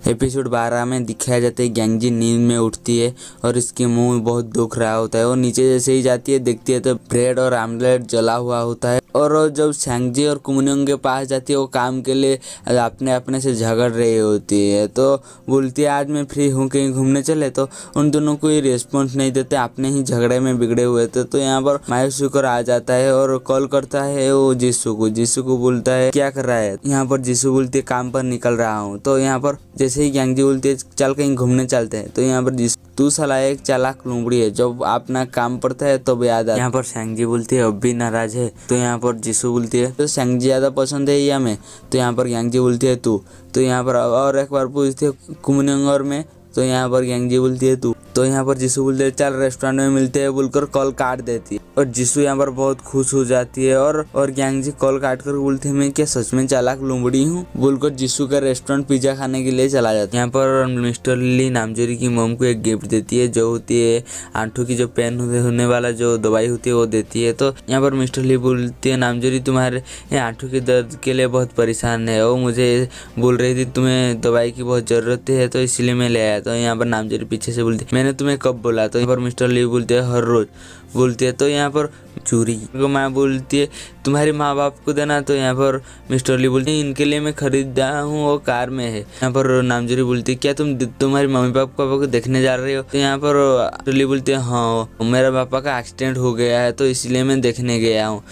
Episode 12 में दिखाया जाता है ग्यांगजी नींद में उठती है और इसके मुंह में बहुत दुख रहा होता है और नीचे जैसे ही जाती है देखती है तो ब्रेड और आमलेट जला हुआ होता है। और जब सैंगजी और कुमनियोंग के पास जाती है वो काम के लिए अपने अपने से झगड़ रही होती है, तो बोलती है आज मैं फ्री हूँ कहीं घूमने चले, तो उन दोनों कोई रिस्पॉन्स नहीं देते, अपने ही झगड़े में बिगड़े हुए थे। तो यहाँ पर मायूस होकर आ जाता है और कॉल करता है वो जीसू को बोलता है क्या कर रहा है। यहाँ पर जीसू बोलती है काम पर निकल रहा हूँ। तो यहाँ पर जैसे ही ग्यांगजी बोलती है चल कहीं घूमने चलते हैं, तो यहाँ पर तू साला एक चालाक लुमड़ी है, जब अपना काम पड़ता है तब याद आता है। यहाँ पर सैंगजी बोलती है अब भी नाराज है। तो यहाँ पर जीसू बोलती है तो सैंगजी ज्यादा पसंद है या मैं। तो यहाँ पर ग्यांगजी बोलती है तू। तो यहाँ पर और एक बार पूछती है कुमनियोंग और मैं। तो यहाँ पर ग्यांगजी बोलती है तू। तो यहाँ पर जीसू बोलते है चल रेस्टोरेंट में मिलते हैं बोलकर कॉल काट देती है और जीसू यहाँ पर बहुत खुश हो जाती है और ग्यांगजी कॉल काट कर बोलते है मैं क्या सच में चालाक लुमड़ी हूँ बोलकर जीसू का रेस्टोरेंट पिज्जा खाने के लिए चला जाता है। यहाँ पर मिस्टर ली नामजोरी की मॉम को एक गिफ्ट देती है जो होती है आंखों की जो पेन होने वाला जो दवाई होती है वो देती है। तो यहाँ पर मिस्टर ली बोलती है नामजोरी तुम्हारे आंखों के दर्द के लिए बहुत परेशान है, वो मुझे बोल रही थी तुम्हें दवाई की बहुत जरूरत है तो इसलिए मैं ले आया। तो यहाँ पर नामजोरी पीछे से बोलती मैंने तुम्हें कब बोला। तो यहाँ पर मिस्टर ली बोलते हैं हर रोज बोलती है। तो यहाँ पर चूरी को माँ बोलती है तुम्हारे माँ बाप को देना। तो यहाँ पर मिस्टर ली बोलती है इनके लिए मैं खरीदा हूँ वो कार में है। यहाँ पर नामजोरी बोलती है क्या तुम्हारे मम्मी पापा को देखने जा रहे हो। तो यहाँ पर मिस्टर ली बोलती है हाँ मेरा पापा का एक्सीडेंट हो गया है तो इसलिए मैं देखने गया हूँ।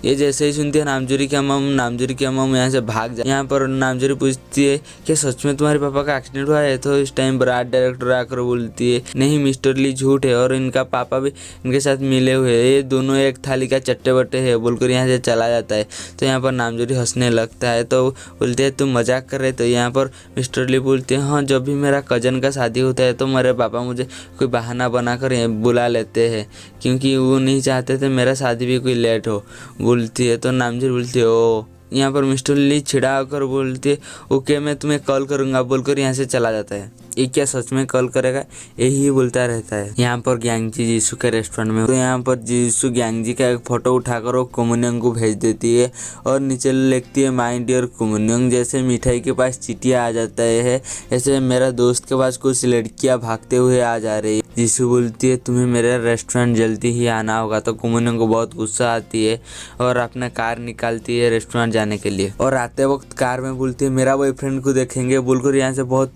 ये जैसे ही सुनती है नामजोरी की अम्मा यहाँ से भाग जाए। यहाँ पर नामजोरी पूछती है क्या सच में तुम्हारे पापा का एक्सीडेंट हुआ है। तो इस टाइम बरात डायरेक्टर आकर बोलती है नहीं मिस्टर ली झूठ है और इनका पापा भी इनके साथ मिले हुए हैं, ये दोनों एक थाली का चट्टे बट्टे है बोलकर यहाँ से चला जाता है। तो यहाँ पर नामजोरी हंसने लगता है तो बोलते हैं तुम मजाक कर रहे। तो यहाँ पर मिस्टर ली बोलते हैं हाँ जब भी मेरा कजन का शादी होता है तो मेरे पापा मुझे कोई बहाना बनाकर बुला लेते हैं क्योंकि वो नहीं चाहते थे मेरा शादी भी कोई लेट हो बोलती है। तो नामजोरी बोलती है ओ। यहाँ पर मिस्टर ली छिड़ा होकर बोलती है ओके मैं तुम्हें कॉल करूंगा बोलकर यहाँ से चला जाता है। ये क्या सच में कॉल करेगा यही बोलता रहता है। यहाँ पर ग्यांगजी जीसू के रेस्टोरेंट में। तो यहाँ पर जीसू ग्यांगजी का एक फोटो उठाकर वो कुमनियोंग को भेज देती है और नीचे लिखती है माय डियर कुमनियोंग। जैसे मिठाई के पास चीटियाँ आ जाता है ऐसे मेरा दोस्त के पास कुछ लड़कियाँ भागते हुए आ जा रही है। जीसू बोलती है तुम्हें मेरा रेस्टोरेंट जल्दी ही आना होगा। तो कुमनियोंग को बहुत गुस्सा आती है और अपना कार निकालती है रेस्टोरेंट जाने के लिए और आते वक्त कार में बोलती है मेरा बॉयफ्रेंड को देखेंगे बोलकर यहाँ से बहुत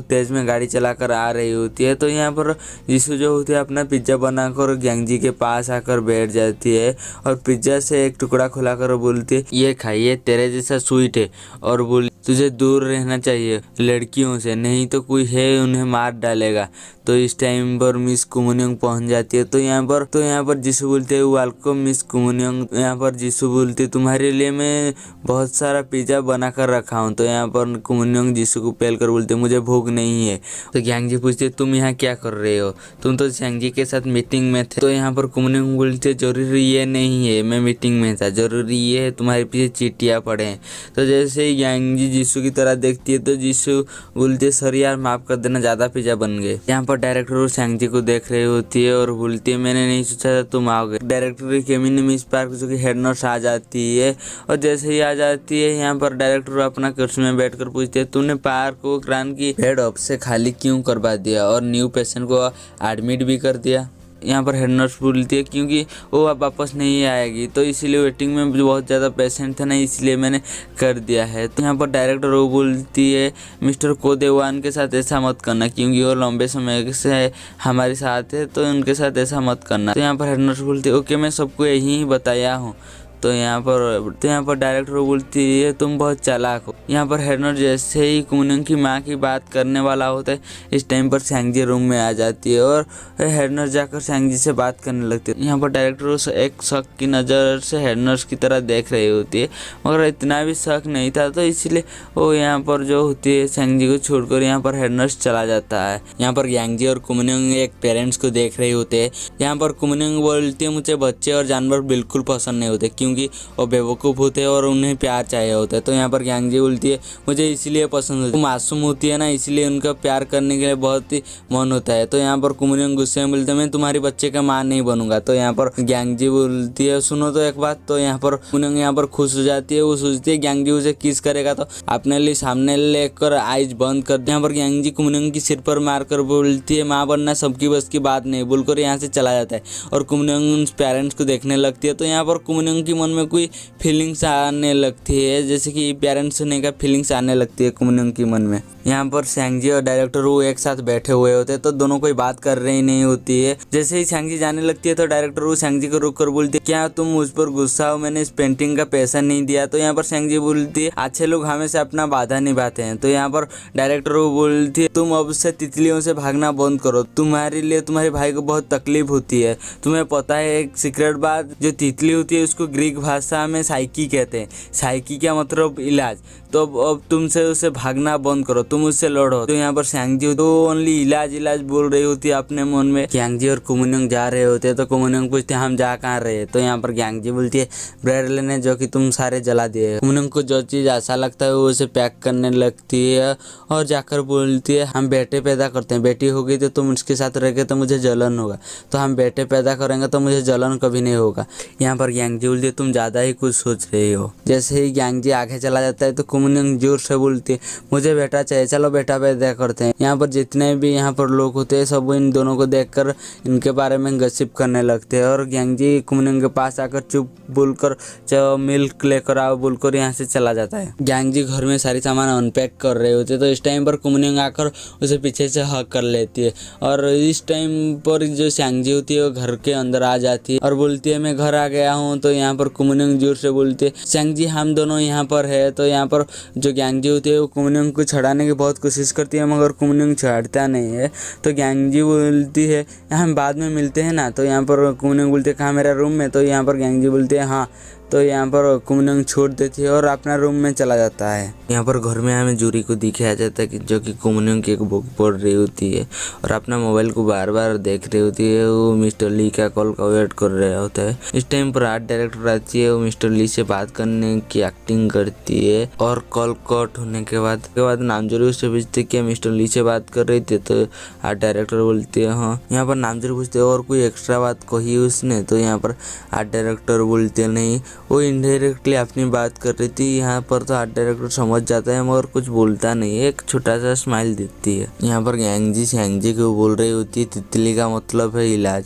तेज में गाड़ी चलाकर आ रही होती है। तो यहाँ पर जीसू जो होती है अपना पिज्जा बनाकर ग्यांगजी के पास आकर बैठ जाती है और पिज्जा से एक टुकड़ा खुलाकर बोलती है ये खाइए तेरे जैसा स्वीट है और बोली तुझे दूर रहना चाहिए लड़कियों से नहीं तो कोई है उन्हें मार डालेगा। तो इस टाइम पर मिस कुमनियोंग पहुंच जाती है। तो यहाँ पर जीसू बोलते है वेलकम मिस कुमनियोंग। यहाँ पर जीसू बोलते तुम्हारे लिए मैं बहुत सारा पिज्जा बना कर रखा हूँ। तो यहाँ पर कुमनियोंग जीसू को पहल कर बोलते मुझे भूख नहीं है। तो ग्यांगजी पूछते तुम यहाँ क्या कर रहे हो, तुम तो सैंगजी के साथ मीटिंग में थे। तो यहाँ पर कुमनियोंग बोलते जरूरी ये नहीं है मैं मीटिंग में था, जरूरी ये है तुम्हारे पीछे चीटियाँ पड़े हैं। तो जैसे ही ग्यांगजी जीसू की तरह देखती है तो जीसू बोलते सर यार माफ कर देना ज्यादा पिज्जा बन गए। यहाँ पर डायरेक्टर सैंगजी को देख रही होती है और बोलती है मैंने नहीं सोचा था तुम आओगे। डायरेक्टर की केबिन में मिस पार्क जो कि हेड नर्स आ जाती है और जैसे ही आ जाती है यहाँ पर डायरेक्टर अपना कुर्सी में बैठकर पूछते हैं तूने पार्क को क्रांत की हेड ऑफ से खाली क्यों करवा दिया और न्यू पेशेंट को एडमिट भी कर दिया। यहाँ पर हेड नर्स बोलती है क्योंकि वो अब वापस नहीं आएगी तो इसीलिए वेटिंग में बहुत ज़्यादा पेशेंट थे ना इसलिए मैंने कर दिया है। तो यहाँ पर डायरेक्टर वो बोलती है मिस्टर कोदेवान के साथ ऐसा मत करना क्योंकि वो लंबे समय से हमारे साथ है तो उनके साथ ऐसा मत करना। तो यहाँ पर हेड नर्स बोलती है ओके मैं सबको यही बताया हूँ। तो यहाँ पर डायरेक्टर बोलती है तुम बहुत चालाक हो। यहाँ पर हेड नर्स जैसे ही कुमनियोंग की माँ की बात करने वाला होता है इस टाइम पर सैंगजी रूम में आ जाती है और हेड नर्स जाकर सैंगजी से बात करने लगती है। यहाँ पर डायरेक्टर एक शक की नज़र से हेड नर्स की तरह देख रही होती है मगर इतना भी शक नहीं था तो इसलिए वो यहाँ पर जो होती है सैंगजी को छोड़कर यहाँ पर हेड नर्स चला जाता है। यहाँ पर ग्यांगजी और कुमनियोंग एक पेरेंट्स को देख रहे होते हैं। यहाँ पर कुमनियोंग बोलती है मुझे बच्चे और जानवर बिल्कुल पसंद नहीं होते क्योंकि वो बेवकूफ़ होते हैं और उन्हें प्यार चाहिए होता है। तो यहाँ पर ग्यांगजी बोलती है मुझे इसलिए पसंद होती है, मासूम होती है ना, इसलिए उनका प्यार करने के लिए बहुत ही मन होता है। तो यहाँ पर कुमुनियंग गुस्से में बोलते मैं तुम्हारी बच्चे का मां नहीं बनूंगा। तो यहाँ पर ग्यांगजी बोलती है सुनो तो एक बात। तो यहाँ पर कुमुनियंग यहाँ पर खुश हो जाती है, वो सोचती है ग्यांगजी उसे किस करेगा तो अपने लिए सामने लेकर आइज बंद कर दे। यहाँ पर ग्यांगजी कुमुनियंग की सिर पर मारकर बोलती है माँ बनना सबकी बस की बात नहीं, बोलकर यहाँ से चला जाता है और कुमुनियंग पेरेंट्स को देखने लगती है। तो यहाँ पर कुमुनियंग के मन में कोई फीलिंग्स आने लगती है, जैसे कि पेरेंट्स होने का फीलिंग्स आने लगती है कुमुनियंग के मन में। यहाँ पर सैंगजी और डायरेक्टर वो एक साथ बैठे हुए होते हैं, तो दोनों कोई बात कर रही नहीं होती है। जैसे ही सैंगजी जाने लगती है तो डायरेक्टर वो सैंगजी को रोक कर बोलती है क्या तुम मुझ पर गुस्सा हो, मैंने इस पेंटिंग का पैसा नहीं दिया। तो यहाँ पर सैंगजी बोलती है अच्छे लोग हमेशा अपना वादा निभाते हैं। तो यहाँ पर डायरेक्टर वो बोलती है तुम अब से तितलियों से भागना बंद करो, तुम्हारे लिए तुम्हारे भाई को बहुत तकलीफ होती है। तुम्हें पता है एक सीक्रेट बात, जो तितली होती है उसको ग्रीक भाषा में साइकी कहते हैं, साइकी का मतलब इलाज। तो अब तुमसे उसे भागना बंद करो, तुम उससे लड़ो। तो यहाँ पर सैंगजी तो ओनली इलाज बोल रही होती है अपने मन में। ग्यांगजी और कुमुनियंग जा रहे होते हैं, तो कुमुनियंग पूछते हैं हम जा कहाँ रहे हैं। तो यहाँ पर ग्यांगजी बोलती है ब्रेड लेने जो कि तुम सारे जला दिए। कुमुनियंग को जो चीज़ अच्छा लगता है वो उसे पैक करने लगती है और जाकर बोलती है हम बेटे पैदा करते हैं, बेटी हो गई तो तुम उसके साथ रह तो मुझे जलन होगा, तो हम बेटे पैदा करेंगे तो मुझे जलन कभी नहीं होगा। यहाँ पर ग्यांगजी बोलती है तुम ज़्यादा ही कुछ सोच रही हो। जैसे ही ग्यांगजी आगे चला जाता है तो कुमुनियंग जोर से बोलती है मुझे बेटा चाहिए, चलो बेटा पैदा करते हैं। यहाँ पर जितने भी यहाँ पर लोग होते हैं सब इन दोनों को देखकर इनके बारे में गसिप करने लगते हैं और ग्यांगजी कुमुनियंग के पास आकर चुप बोलकर चलो मिल्क लेकर आओ बोलकर यहाँ से चला जाता है। ग्यांगजी घर में सारी सामान अनपैक कर रहे होते तो इस टाइम पर कुमुनियंग आकर उसे पीछे से हक कर लेती है और इस टाइम पर जो सैंगजी होती है वो घर के अंदर आ जाती है और बोलती है मैं घर आ गया हूँ। तो यहाँ पर कुमुनियंग जोर से बोलती है सैंगजी हम दोनों यहाँ पर है। तो यहाँ पर जो ग्यांगजी होती है वो कुमुनियंग को छड़ाने की बहुत कोशिश करती है मगर कुमुनियंग छड़ता नहीं है। तो ग्यांगजी बोलती है हम बाद में मिलते हैं ना। तो यहाँ पर कुमुनियंग बोलती है कहाँ मेरा रूम में। तो यहाँ पर ग्यांगजी बोलती है हाँ। तो यहाँ पर कुमुनियंग छोड़ देती है और अपना रूम में चला जाता है। यहाँ पर घर में हमें जूरी को दिखाया जाता है कि जो कि कुमुनियंग की एक बुक पढ़ रही होती है और अपना मोबाइल को बार बार देख रही होती है। वो मिस्टर ली का कॉल का वेट कर रहा होता है। इस टाइम पर आर्ट डायरेक्टर आती है, वो मिस्टर ली से बात करने की एक्टिंग करती है और कॉल कट होने के बाद नामजोरी उससे पूछती है क्या मिस्टर ली से बात कर रही थी। तो आर्ट डायरेक्टर बोलती है हाँ। यहाँ पर नामजोरी पूछते है और कोई एक्स्ट्रा बात कही उसने। तो यहाँ पर आर्ट डायरेक्टर बोलते नहीं, वो इनडायरेक्टली अपनी बात कर रही थी। यहाँ पर तो आर्ट डायरेक्टर समझ जाता है मगर कुछ बोलता नहीं है, एक छोटा सा स्माइल देती है। यहाँ पर ग्यांगजी सैंगजी को बोल रही होती है तितली का मतलब है इलाज,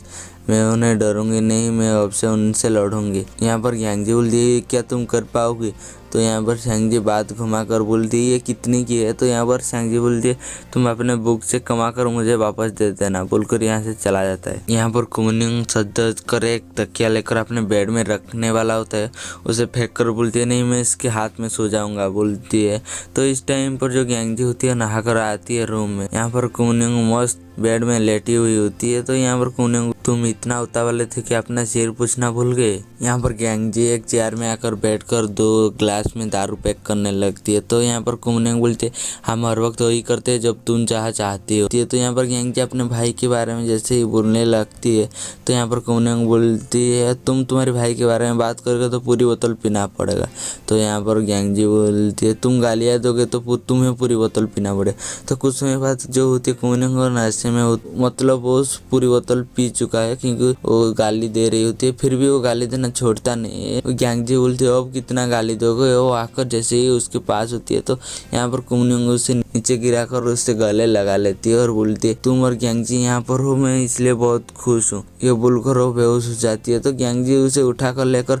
मैं उन्हें डरूंगी नहीं, मैं अब से उनसे लड़ूंगी। यहाँ पर ग्यांगजी बोलती है क्या तुम कर पाओगी। तो यहाँ पर सैंगजी बात घुमाकर बोलती है ये कितनी की है। तो यहाँ पर सैंगजी बोलती है तुम अपने बुक से कमाकर मुझे वापस दे देना बोलकर यहाँ से चला जाता है। यहाँ पर कुमुनियंग सज कर एक तकिया लेकर अपने बेड में रखने वाला होता है, उसे फेंक कर बोलती है नहीं मैं इसके हाथ में सो जाऊंगा बोलती है। तो इस टाइम पर जो ग्यांगजी होती है नहाकर आती है रूम में। यहाँ पर कुमुनियंग मस्त बेड में लेटी हुई होती है। तो यहाँ पर कुमुनियंग तुम इतना उतावले थे कि अपना शेर पूछना भूल गए। यहाँ पर ग्यांगजी एक चेयर में आकर बैठकर 2 ग्लास में दारू पैक करने लगती है। तो यहाँ पर कुमुनियंग बोलते हम हर वक्त वही करते हैं जब तुम चाहती हो। तो यहाँ पर ग्यांगजी अपने भाई के बारे में जैसे ही बोलने लगती है तो यहाँ पर कुमुनियंग बोलती है तुम्हारे भाई के बारे में बात करोगे तो पूरी बोतल पीना पड़ेगा। तो यहाँ पर ग्यांगजी बोलती है तुम गालियाँ दोगे तो तुम्हें पूरी बोतल पीना पड़ेगा। तो कुछ समय बाद जो होती है कुमुनियंग और नशे में मतलब वो पूरी बोतल पी चुका है क्योंकि वो गाली दे रही होती है, फिर भी वो गाली देना छोड़ता नहीं है। ग्यांगजी बोलती है अब कितना गाली दोगे। वो आकर जैसे ही उसके पास होती है तो यहाँ पर कुमुनियंग उसे नीचे गिराकर उससे गले लगा लेती है और बोलती है तुम और ग्यांगजी यहाँ पर हो, मैं इसलिए बहुत खुश हूँ। ये बोलकर वो बेहोश हो जाती है। तो ग्यांगजी उसे उठाकर लेकर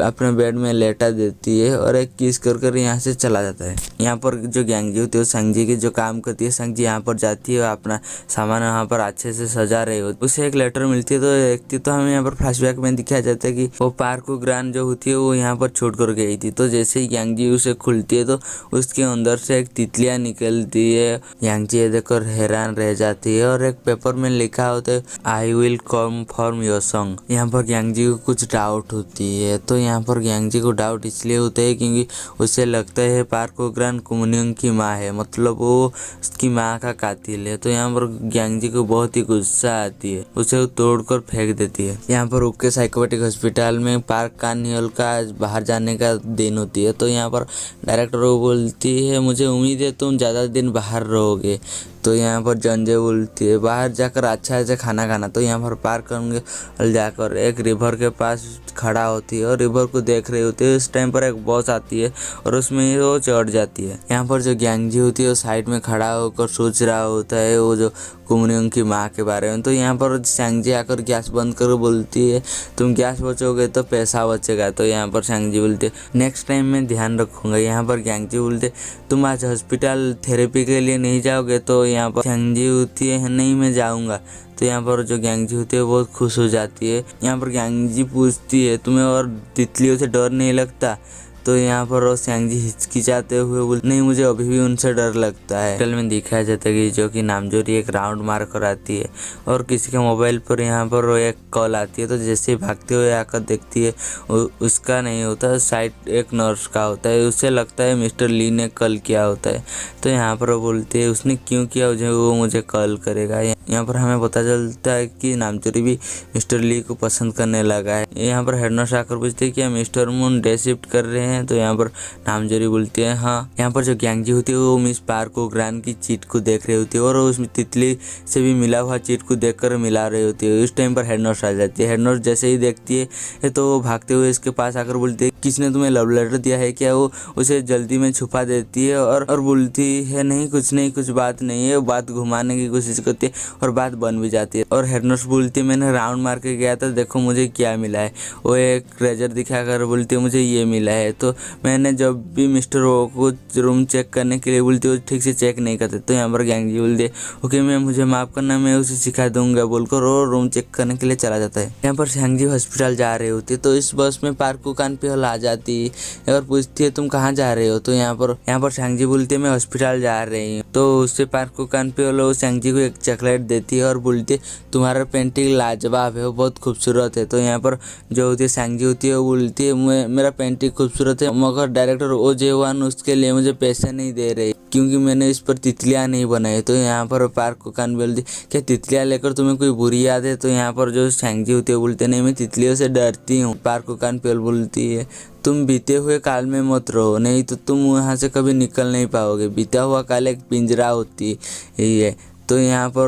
अपने बेड में लेटा देती है और एक किस कर यहाँ से चला जाता है। यहाँ पर जो ग्यांगजी होती है वो सैंगजी की जो काम करती है, सैंगजी यहाँ पर जाती है अपना सामान यहाँ पर अच्छे से सजा रही होती है। उसे एक लेटर मिलती है तो देखती तो हमें यहाँ पर फ्लैशबैक में दिखाया जाता है कि वो पार्को ग्रांड जो होती है वो यहाँ पर छोड़ कर गई थी। तो जैसे ही ग्यांगजी उसे खुलती है तो उसके अंदर से एक तितलियाँ निकल निकलती है। यांगजी ये देखकर हैरान रह जाती है और एक पेपर में लिखा होता है I will confirm your song. यहाँ पर यांगजी को कुछ डाउट होती है। तो यहाँ पर यांगजी को डाउट इसलिए होता है क्योंकि उसे लगता है पार्क को ग्रांड कुमुनिंग की माँ है, मतलब वो उसकी माँ का कातिल है। तो यहाँ पर यांगजी को बहुत ही गुस्सा आती है, उसे तोड़कर फेंक देती है। यहाँ पर उके साइकोपेटिक हॉस्पिटल में पार्क कान्योल का बाहर जाने का दिन होती है। तो यहाँ पर डायरेक्टर वो बोलती है मुझे उम्मीद है तुम ज़्यादा दिन बाहर रहोगे। तो यहाँ पर जंजे बोलती है बाहर जाकर अच्छा से खाना खाना। तो यहाँ पर पार्क करेंगे जाकर एक रिवर के पास खड़ा होती है और रिवर को देख रही होती है। इस टाइम पर एक बॉस आती है और उसमें वो चढ़ जाती है। यहाँ पर जो यांगजी होती है वो साइड में खड़ा होकर सोच रहा होता है वो जो कुमुनिंग की माँ के बारे में। तो यहाँ पर सांगजी आकर गैस बंद कर बोलती है तुम गैस बचोगे तो पैसा बचेगा। तो यहाँ पर सांगजी बोलते नेक्स्ट टाइम मैं ध्यान रखूंगा। यहाँ पर यांगजी बोलते तुम आज हॉस्पिटल थेरेपी के लिए नहीं जाओगे। तो यहाँ पर सांगजी होती है नहीं मैं जाऊँगा। तो यहाँ पर जो यांगजी होती है बहुत खुश हो जाती है। यहाँ पर यांगजी पूछती है तुम्हें और तितलियों से डर नहीं लगता। तो यहाँ पर सांगजी हिचकिचाते हुए बोल नहीं मुझे अभी भी उनसे डर लगता है। होटल में दिखाया जाता है कि जो कि नामजोरी एक राउंड मार कर आती है और किसी के मोबाइल पर यहाँ पर एक कॉल आती है। तो जैसे ही भागते हुए आकर देखती है उसका नहीं होता, साइड एक नर्स का होता है। उसे लगता है मिस्टर ली ने कॉल किया होता है। तो यहाँ पर वो बोलती है उसने क्यों किया वो मुझे कॉल करेगा। यहाँ पर हमें पता चलता है कि नामचोरी भी मिस्टर ली को पसंद करने लगा है। यहाँ पर हेड नर्स आकर पूछते हैं क्या मिस्टर मून डे शिफ्ट कर रहे हैं। तो यहाँ पर नामचोरी बोलती है हाँ। यहाँ पर जो यांगजी होती है वो मिस पार्क को ग्रांड की चीट को देख रही होती है और उसमें तितली से भी मिला हुआ चीट को देखकर मिला रही होती है। उस टाइम पर हेड नर्स आ जाती है। हेड नर्स जैसे ही देखती है तो वो भागते हुए इसके पास आकर बोलती है किसने तुम्हें लव लेटर दिया है क्या। वो उसे जल्दी में छुपा देती है और बोलती है नहीं कुछ बात नहीं है। वो बात घुमाने की कोशिश करती है और बात बन भी जाती है। और हेड नर्स बोलती है मैंने राउंड मार के गया था देखो मुझे क्या मिला है। वो एक ट्रेजर दिखाकर बोलती है मुझे ये मिला है। तो मैंने जब भी मिस्टर ओ को रूम चेक करने के लिए बोलती है ठीक से चेक नहीं करते। तो यहाँ पर यांगजी बोलती है ओके मैं मुझे माफ़ करना मैं उसे सिखा दूंगा बोलकर वो रूम चेक करने के लिए चला जाता है। यहाँ पर सांगजी हॉस्पिटल जा रही होती है। तो इस बस में पार्क को कानपियोल आ जाती है और पूछती है तुम कहाँ जा रहे हो। तो यहाँ पर सांगजी बोलती है मैं हॉस्पिटल जा रही हूँ। तो उससे पार्क को कानपियोल सांगजी को एक चॉकलेट देती है और बोलती है तुम्हारा पेंटिंग लाजवाब है वो बहुत खूबसूरत है। तो यहाँ पर जो होती है सांगजी होती है वो बोलती है मेरा पेंटिंग खूबसूरत है मगर डायरेक्टर ओ जे1 उसके लिए मुझे पैसे नहीं दे रहे क्योंकि मैंने इस पर तितलियाँ नहीं बनाई। तो यहाँ पर पार्क को कान बोलती क्या तितलियाँ लेकर तुम्हें कोई बुरी याद है। तो यहाँ पर जो सांगजी होती है बोलते नहीं मैं तितलियों से डरती हूँ। पार्क को कान बोलती है तुम बीते हुए काल में मत रहो नहीं तो तुम यहाँ से कभी निकल नहीं पाओगे। बीता हुआ काल एक पिंजरा होती है। तो यहाँ पर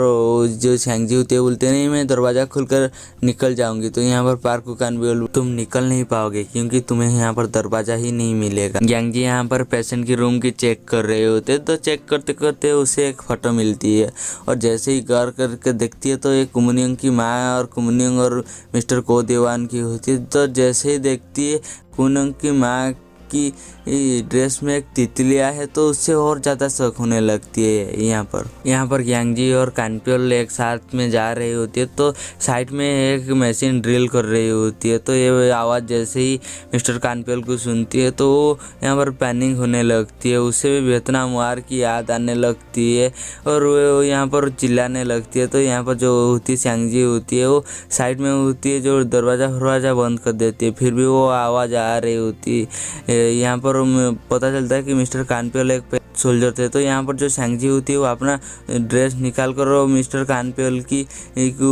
जो सांगजी होती है बोलते नहीं मैं दरवाज़ा खुलकर निकल जाऊंगी। तो यहाँ पर पार्क को कान बोल तुम निकल नहीं पाओगे क्योंकि तुम्हें यहाँ पर दरवाज़ा ही नहीं मिलेगा। यांगजी यहाँ पर पेशेंट की रूम की चेक कर रहे होते तो चेक करते करते उसे एक फ़ोटो मिलती है और जैसे ही गौर करके देखती है तो एक कुमुनिंग की माँ और कुमुनिंग और मिस्टर को देवान की होती है। तो जैसे ही देखती है कुमुनिंग की माँ की ड्रेस में एक तितलियाँ है तो उससे और ज़्यादा शक होने लगती है। यहाँ पर यांगजी और कानपियोल एक साथ में जा रही होती है। तो साइड में एक मशीन ड्रिल कर रही होती है। तो ये आवाज़ जैसे ही मिस्टर कानपियोल को सुनती है तो वो यहाँ पर पैनिक होने लगती है। उसे भी वियतनाम वार की याद आने लगती है और वो यहाँ पर चिल्लाने लगती है। तो यहाँ पर जो होती सांगजी होती है वो साइड में होती है जो दरवाज़ा बंद कर देती है। फिर भी वो आवाज़ आ रही होती है। यहाँ पर पता चलता है कि मिस्टर कानपियोल एक सोल्जर थे। तो यहाँ पर जो सांगजी होती है वो अपना ड्रेस निकाल कर मिस्टर कानपियोल की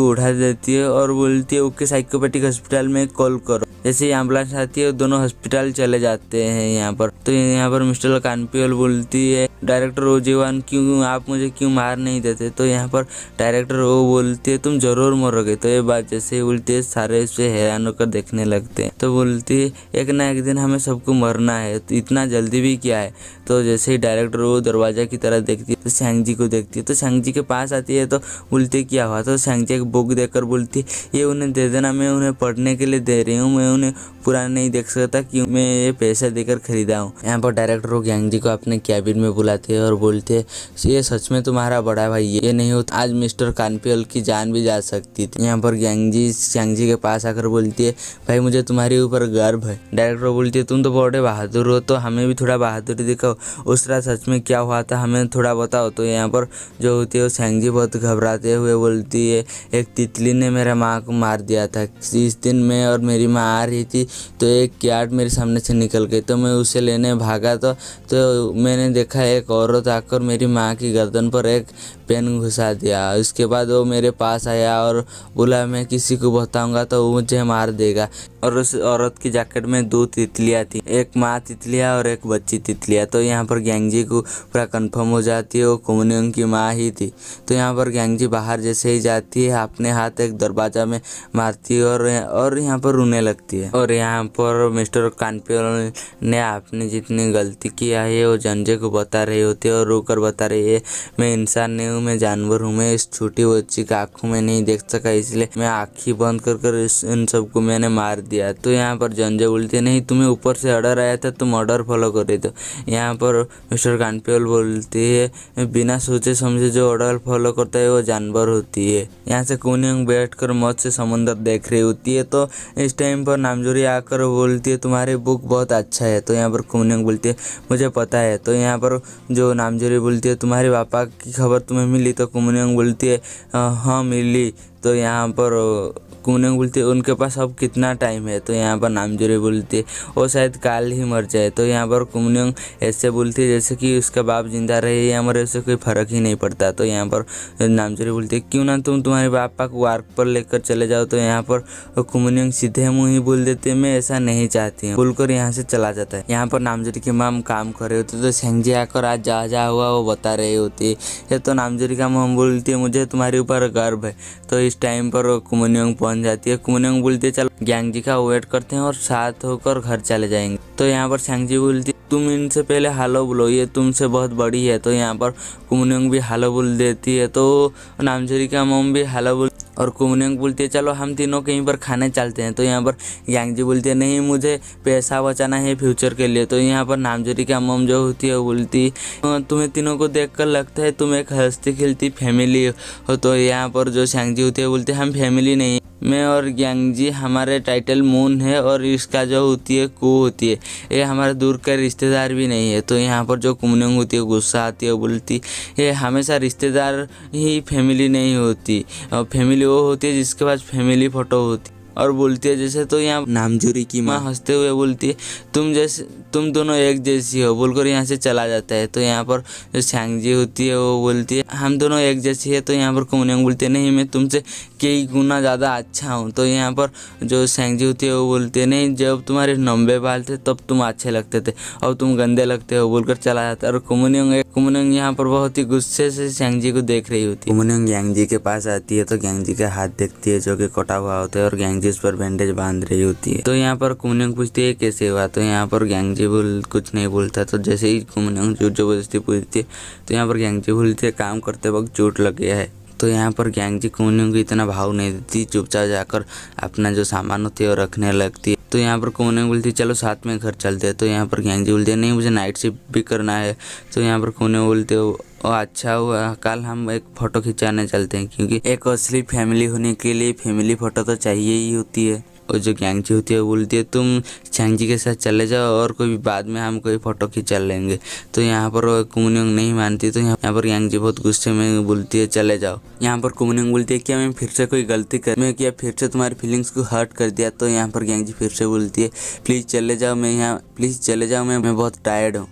उठा देती है और बोलती है ओके साइकोपेटिक हॉस्पिटल में कॉल करो। जैसे ही एम्बुलेंस आती है दोनों हॉस्पिटल चले जाते हैं यहाँ पर। तो यहाँ पर मिस्टर कानपियोल बोलती है डायरेक्टर ओ जे1 क्यों आप मुझे क्यों मार नहीं देते। तो यहाँ पर डायरेक्टर ओ बोलती है तुम जरूर मरोगे। तो ये बात जैसे ही बोलती है सारे इससे हैरान होकर देखने लगते हैं। तो बोलती है एक ना एक दिन हमें सबको मरना है तो इतना जल्दी भी क्या है। तो जैसे ही डायरेक्टर वो दरवाजा की तरह देखती है तो सांगजी को देखती है। तो सांगजी के पास आती है तो बोलती है क्या हुआ। तो सांगजी एक बुक देकर बोलती है ये उन्हें दे देना मैं उन्हें पढ़ने के लिए दे रही हूँ मैं उन्हें पुराना नहीं देख सकता क्योंकि मैं ये पैसे देकर खरीदा हूँ। यहाँ पर डायरेक्टर वो ग्यांगजी को अपने कैबिन में बुलाते हैं और बोलते हैं ये सच में तुम्हारा बड़ा भाई, ये नहीं होता आज मिस्टर कानपियल की जान भी जा सकती थी। यहाँ पर ग्यांगजी शैंगजी के पास आकर बोलती है भाई मुझे तुम्हारे ऊपर गर्व है। डायरेक्टर बोलती है तुम तो बड़े बहादुर हो, तो हमें भी थोड़ा बहादुरी दिखाओ, उस रात सच में क्या हुआ था हमें थोड़ा बताओ। तो यहाँ पर जो होती है वो शैंगजी बहुत घबराते हुए बोलती है एक तितली ने मेरा माँ को मार दिया था। इस दिन मैं और मेरी माँ आ रही थी तो एक कैट मेरे सामने से निकल गई, तो मैं उसे लेने भागा तो मैंने देखा एक औरत आकर मेरी माँ की गर्दन पर एक पेन घुसा दिया। उसके बाद वो मेरे पास आया और बोला मैं किसी को बताऊंगा तो वो मुझे मार देगा। और उस औरत की जैकेट में 2 तितलियाँ थी, एक माँ तितलियाँ और एक बच्ची तितलियाँ। तो यहाँ पर ग्यांगजी को पूरा कंफर्म हो जाती है वो कुमनियोंग की माँ ही थी। तो यहाँ पर ग्यांगजी बाहर जैसे ही जाती है अपने हाथ एक दरवाजा में मारती है और यहाँ पर रोने लगती है। और यहाँ पर मिस्टर कानपियल ने आपने जितनी गलती किया है वो जंजे को बता रही होती है और रोकर बता रही है मैं इंसान नहीं हूँ, मैं जानवर हूँ, मैं इस छोटी बच्ची की आँखों में नहीं देख सका इसलिए मैं आँखें बंद कर इन सबको मैंने मार दिया। तो यहाँ पर जंजे बोलते नहीं तुम्हें ऊपर से ऑर्डर आया था तुम ऑर्डर फॉलो कर रहे थे। यहाँ पर मिस्टर कानपियल बोलते है बिना सोचे समझे जो ऑर्डर फॉलो करता है वो जानवर होती है। यहाँ से कुमनियोंग बैठकर मौत से समंदर देख रही होती है। तो इस टाइम पर नामजोरी आकर बोलती है तुम्हारी बुक बहुत अच्छा है। तो यहाँ पर कुमनियोंग बोलती है मुझे पता है। तो यहाँ पर जो नामजोरी बोलती है तुम्हारे पापा की खबर तुम्हें मिली। तो कुमनियोंग बोलती है हाँ मिली। तो यहाँ पर कुमनियोंग बोलती है उनके पास अब कितना टाइम है। तो यहाँ पर नामजोरी बोलती है वो शायद काल ही मर जाए। तो यहाँ पर कुमनियोंग ऐसे बोलती है जैसे कि उसका बाप जिंदा रहे या मरे उससे कोई फर्क ही नहीं पड़ता। तो यहाँ पर नामजोरी बोलती है क्यों ना तुम तुम्हारे पापा को वार्क पर लेकर चले जाओ। तो यहाँ पर कुमनियोंग सीधे मुँह ही बोल देते मैं ऐसा नहीं चाहती हूँ, बोलकर यहाँ से चला जाता है। यहाँ पर नामजोरी की माम काम कर रहे होते तो शैंगजी आकर आज जा हुआ वो बता रही होती है। तो नामजोरी का माम बोलती है मुझे तुम्हारे ऊपर गर्व है। तो इस टाइम पर कुमनियोंग पहुंच जाती है। कुमनियोंग बोलती है चलो ग्यांगजी का वेट करते हैं और साथ होकर घर चले जाएंगे। तो यहाँ पर शैंगजी बोलती है तुम इनसे पहले हालो बोलो, ये तुमसे बहुत बड़ी है। तो यहाँ पर कुमनियोंग भी हालो बोल देती है। तो नामजोरी का मम भी हालो बोल और कुमनियोंग बोलती है चलो हम तीनों कहीं पर खाने चलते हैं। तो यहाँ पर ग्यांगजी बोलती है नहीं मुझे पैसा बचाना है फ्यूचर के लिए। तो यहाँ पर नामजोरी का मम जो होती है वो बोलती तुम्हें तीनों को देखकर लगता है तुम एक हंसती खिलती फैमिली हो। तो यहाँ पर जो शैंगजी होती है बोलते हम फैमिली नहीं, मैं और ग्यांगजी हमारे टाइटल मून है और इसका जो होती है कू होती है, ये हमारे दूर का रिश्तेदार भी नहीं है। तो यहाँ पर जो कुमनियोंग होती है गुस्सा आती है, बोलती ये हमेशा रिश्तेदार ही फैमिली नहीं होती, और फैमिली वो होती है जिसके पास फैमिली फ़ोटो होती और बोलती है जैसे। तो यहाँ नामजोरी की माँ हंसते हुए बोलती है तुम दोनों एक जैसी हो, बोलकर यहाँ से चला जाता है। तो यहाँ पर जो शैंगजी होती है वो बोलती है हम दोनों एक जैसी है। तो यहाँ पर कुमनियोंग बोलती है नहीं मैं तुमसे कई गुना ज़्यादा अच्छा हूँ। तो यहाँ पर जो शैंगजी होती है वो बोलती है नहीं जब तुम्हारे लंबे बाल थे तब तुम अच्छे लगते थे, अब तुम गंदे लगते हो, बोलकर चला जाता है। और कुमनियोंग यहाँ पर बहुत ही गुस्से से शैंगजी को देख रही होती है। कुमनियोंग ग्यांगजी के पास आती है तो ग्यांगजी का हाथ देखती है जो कि कटा हुआ होता है और ग्यांगजी उस पर बैंडेज बांध रही होती है। तो यहाँ पर कुमनियोंग पूछती है कैसे हुआ। तो यहाँ पर ग्यांगजी कुछ नहीं बोलता। तो जैसे ही कुमनियोंग झूठ जबरदस्ती पूछती है तो यहाँ पर ग्यांगजी बोलती है काम करते वक्त चोट लग गया है। तो यहाँ पर ग्यांगजी कुमनियोंग को इतना भाव नहीं देती, चुपचाप जाकर अपना जो सामान होती है वो रखने लगती है। तो यहाँ पर कुमनियोंग बोलती है चलो साथ में घर चलते हैं। तो यहाँ पर ग्यांगजी बोलती है नहीं मुझे नाइट शिफ्ट भी करना है। तो यहाँ पर कुमनियोंग बोलते है अच्छा हुआ कल हम एक फ़ोटो खिंचाने चलते हैं, क्योंकि एक असली फैमिली होने के लिए फैमिली फ़ोटो तो चाहिए ही होती है। और जो ग्यांगजी होती है वो बोलती है तुम शैंगजी के साथ चले जाओ और कोई बाद में हम कोई फ़ोटो खिंचा लेंगे। तो यहाँ पर कुमनियोंग नहीं मानती। तो यहाँ पर ग्यांगजी बहुत गुस्से में बोलती है चले जाओ। यहाँ पर कुमनियोंग बोलती है क्या मैं फिर से कोई गलती कर मैं क्या फिर से तुम्हारी फीलिंग्स को हर्ट कर दिया। तो यहाँ पर ग्यांगजी फिर से बोलती है प्लीज़ चले जाओ, मैं बहुत टायर्ड हूँ।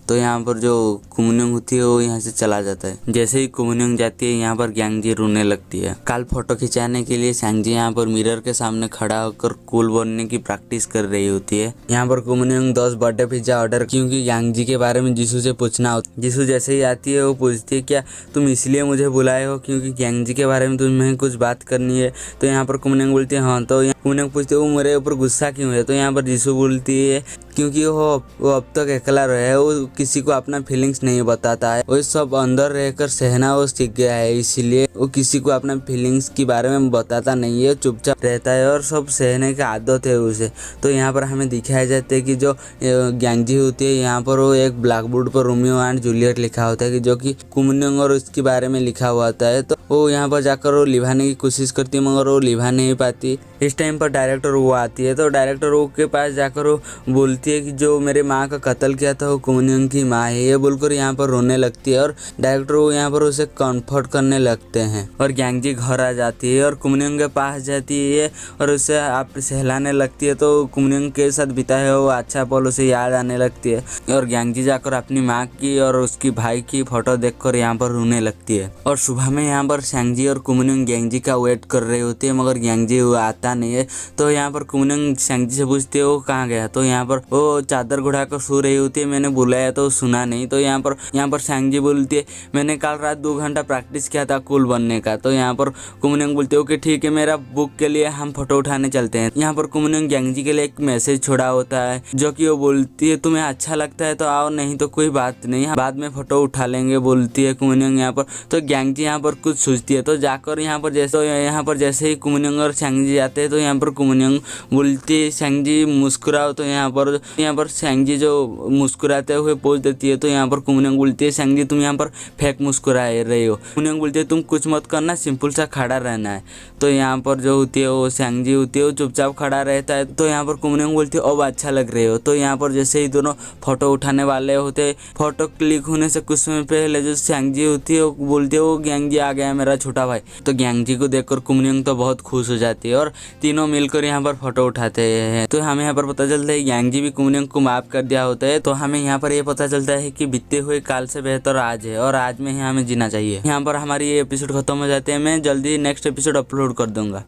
तो यहाँ पर जो कुमनियोंग होती है वो यहाँ से चला जाता है। जैसे ही कुमनियोंग जाती है यहाँ पर ग्यांगजी रोने लगती है। कल फोटो खिंचाने के लिए शैंगजी यहाँ पर मिरर के सामने खड़ा होकर कूल बनने की प्रैक्टिस कर रही होती है। यहाँ पर कुमनियोंग 10 बर्थडे पिज्जा ऑर्डर क्योंकि ग्यांगजी के बारे में जीसू से पूछना होता। जीसू जैसे ही आती है वो पूछती है क्या तुम इसलिए मुझे बुलाए हो क्योंकि ग्यांगजी के बारे में तुम्हें कुछ बात करनी है। तो यहाँ पर कुमनियोंग बोलती है हाँ। तो कुमनियोंग पूछती है वो मेरे ऊपर गुस्सा क्यों है। तो यहाँ पर जीसू बोलती है क्योंकि वो अब तक अकेला रहा है, वो किसी को अपना फीलिंग्स नहीं बताता है, वो सब अंदर रहकर सहना वो सीख गया है, इसीलिए वो किसी को अपना फीलिंग्स के बारे में बताता नहीं है, चुपचाप रहता है और सब सहने की आदत है उसे। तो यहाँ पर हमें दिखाया जाता है कि जो ग्यांगजी होती है, यहाँ पर वो एक ब्लैक बोर्ड पर रोमियो एंड जूलियट लिखा होता है कि जो कि कुमनियोंग और उसके बारे में लिखा हुआ होता है। तो वो यहाँ पर जाकर वो लिभाने की कोशिश करती है मगर वो लिभा नहीं पाती। इस टाइम पर डायरेक्टर वो आती है, तो डायरेक्टर वो के पास जाकर वो बोलती है कि जो मेरे माँ का कत्ल किया था वो कुमनियोंग की माँ है, ये बोलकर यहाँ पर रोने लगती है और डायरेक्टर वो यहाँ पर उसे कंफर्ट करने लगते हैं। और ग्यांगजी घर आ जाती है और कुमनियोंग के पास जाती है और उसे आप सहलाने लगती है। तो कुमनियोंग के साथ बिताया वो अच्छा पल उसे याद आने लगती है और ग्यांगजी जाकर अपनी माँ की और उसकी भाई की फोटो देखकर यहाँ पर रोने लगती है। और सुबह में यहाँ पर सैंगजी और कुमनियोंग ग्यांगजी का वेट कर रहे होते हैं मगर ग्यांगजी वो आता नहीं है। तो यहाँ पर कुमनियोंग सैंगजी से पूछते है वो कहाँ गया। तो यहाँ पर वो चादर घुड़ा कर सो रही होती है, मैंने बुलाया तो सुना नहीं। तो यहाँ पर सैंगजी बोलती है मैंने कल रात 2 घंटा प्रैक्टिस किया था कूल बनने का। तो यहाँ पर कुमनियोंग बोलते है ओके ठीक है, मेरा बुक के लिए हम फोटो उठाने चलते हैं। यहाँ पर कुमनियोंग ग्यांगजी के लिए एक मैसेज छोड़ा होता है जो कि वो बोलती है तुम्हें अच्छा लगता है तो आओ, नहीं तो कोई बात नहीं, बाद में फोटो उठा लेंगे, बोलती है कुमनियोंग यहाँ पर। तो ग्यांगजी यहाँ पर कुछ सोचती है, तो जाकर यहाँ पर जैसे ही कुमनियोंग और सैंगजी जाते हैं तो यहाँ पर कुमनियोंग बोलती है सैंगजी मुस्कुराओ। तो यहाँ पर सैंगजी जो मुस्कुराते हुए पोज देती है। तो यहाँ पर कुमनियोंग बोलती है सैंगजी तुम यहाँ पर फेक मुस्कुरा रहे हो। कुमनियोंग बोलती है तुम कुछ मत करना, सिंपल सा खड़ा रहना है। तो यहाँ पर जो होती है वो सैंगजी होती है वो चुपचाप खड़ा रहता है। तो यहाँ पर कुमनियोंग बोलती है अब अच्छा लग रहे हो। तो यहाँ पर जैसे ही दोनों फोटो उठाने वाले होते, फोटो क्लिक होने से कुछ समय पहले जो सैंगजी होती है वो बोलती है वो ग्यांगजी आ गया मेरा छोटा भाई। तो ग्यांगजी को देखकर कुमनियोंग तो बहुत खुश हो जाती है और तीनों मिलकर यहाँ पर फोटो उठाते हैं। तो हमें यहाँ पर पता चलता है ग्यांगजी भी कुमनियोंग को माफ कर दिया होता है। तो हमें यहाँ पर ये पता चलता है कि बीते हुए काल से बेहतर आज है और आज में ही हमें जीना चाहिए। यहाँ पर हमारी ये एपिसोड खत्म हो जाते हैं। मैं जल्दी नेक्स्ट एपिसोड अपलोड कर दूंगा।